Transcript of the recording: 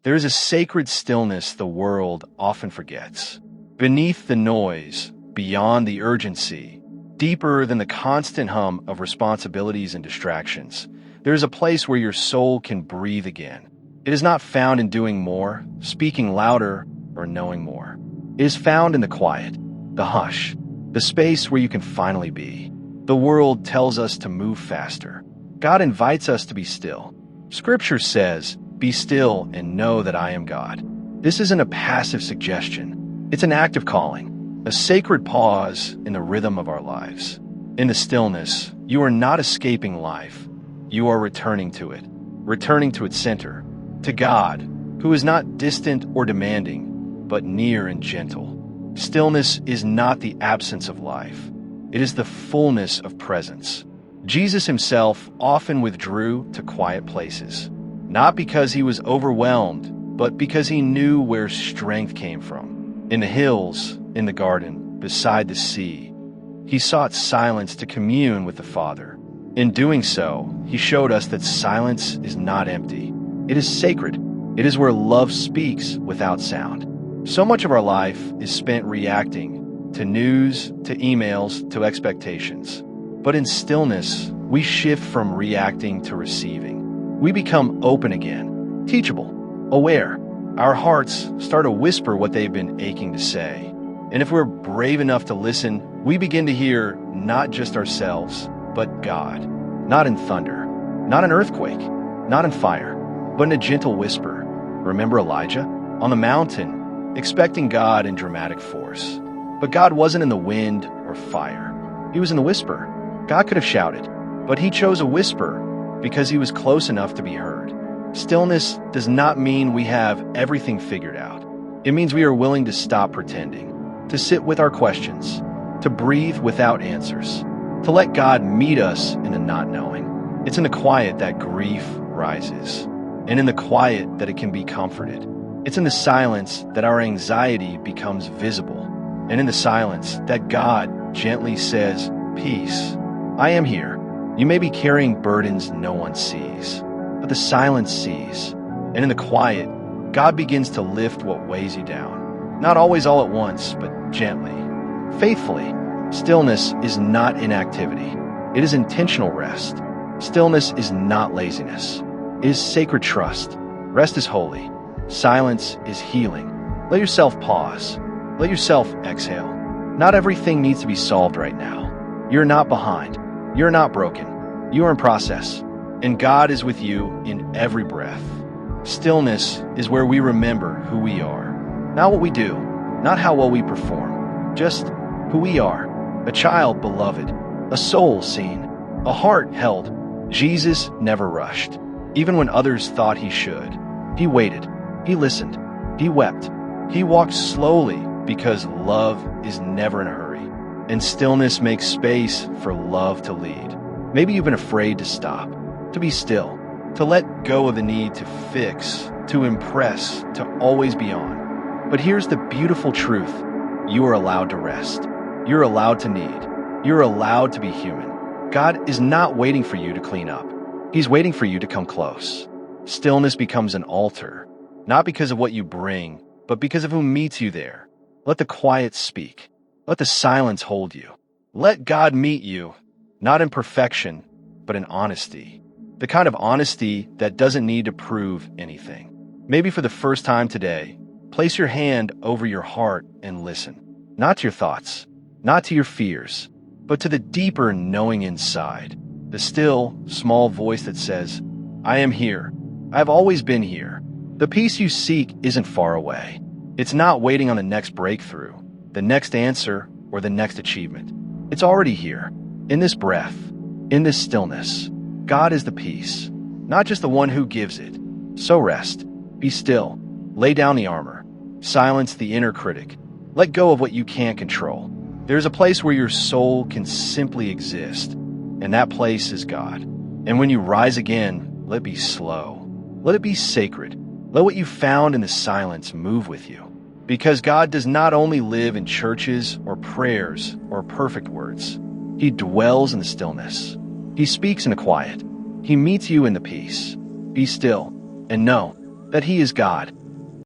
There is a sacred stillness the world often forgets. Beneath the noise, beyond the urgency, deeper than the constant hum of responsibilities and distractions, there is a place where your soul can breathe again. It is not found in doing more, speaking louder, or knowing more. It is found in the quiet, the hush, the space where you can finally be. The world tells us to move faster. God invites us to be still. Scripture says, "Be still and know that I am God." This isn't a passive suggestion. It's an active calling, a sacred pause in the rhythm of our lives. In the stillness, you are not escaping life. You are returning to its center, to God, who is not distant or demanding, but near and gentle. Stillness is not the absence of life. It is the fullness of presence. Jesus himself often withdrew to quiet places, not because he was overwhelmed, but because he knew where strength came from. In the hills, in the garden, beside the sea, he sought silence to commune with the Father. In doing so, he showed us that silence is not empty. It is sacred. It is where love speaks without sound. So much of our life is spent reacting to news, to emails, to expectations. But in stillness, we shift from reacting to receiving. We become open again, teachable, aware. Our hearts start to whisper what they've been aching to say. And if we're brave enough to listen, we begin to hear not just ourselves, but God. Not in thunder, not in earthquake, not in fire, but in a gentle whisper. Remember Elijah? On the mountain, expecting God in dramatic force. But God wasn't in the wind or fire. He was in the whisper. God could have shouted, but he chose a whisper because he was close enough to be heard. Stillness does not mean we have everything figured out. It means we are willing to stop pretending, to sit with our questions, to breathe without answers, to let God meet us in the not knowing. It's in the quiet that grief rises, and in the quiet that it can be comforted. It's in the silence that our anxiety becomes visible, and in the silence that God gently says, "Peace, I am here." You may be carrying burdens no one sees, but the silence sees. And in the quiet, God begins to lift what weighs you down. Not always all at once, but gently, faithfully. Stillness is not inactivity. It is intentional rest. Stillness is not laziness. It is sacred trust. Rest is holy. Silence is healing. Let yourself pause. Let yourself exhale. Not everything needs to be solved right now. You're not behind. You're not broken. You are in process. And God is with you in every breath. Stillness is where we remember who we are. Not what we do, not how well we perform, just who we are. A child beloved, a soul seen, a heart held. Jesus never rushed. Even when others thought he should. He waited. He listened. He wept. He walked slowly because love is never in a hurry. And stillness makes space for love to lead. Maybe you've been afraid to stop, to be still, to let go of the need to fix, to impress, to always be on. But here's the beautiful truth. You are allowed to rest. You're allowed to need. You're allowed to be human. God is not waiting for you to clean up. He's waiting for you to come close. Stillness becomes an altar, not because of what you bring, but because of who meets you there. Let the quiet speak. Let the silence hold you. Let God meet you, not in perfection, but in honesty. The kind of honesty that doesn't need to prove anything. Maybe for the first time today, place your hand over your heart and listen. Not to your thoughts, not to your fears, but to the deeper knowing inside. The still, small voice that says, "I am here. I've always been here." The peace you seek isn't far away. It's not waiting on the next breakthrough, the next answer, or the next achievement. It's already here, in this breath, in this stillness. God is the peace, not just the one who gives it. So rest, be still, lay down the armor, silence the inner critic, let go of what you can't control. There's a place where your soul can simply exist, and that place is God. And when you rise again, let it be slow. Let it be sacred. Let what you found in the silence move with you. Because God does not only live in churches or prayers or perfect words. He dwells in the stillness. He speaks in the quiet. He meets you in the peace. Be still and know that he is God,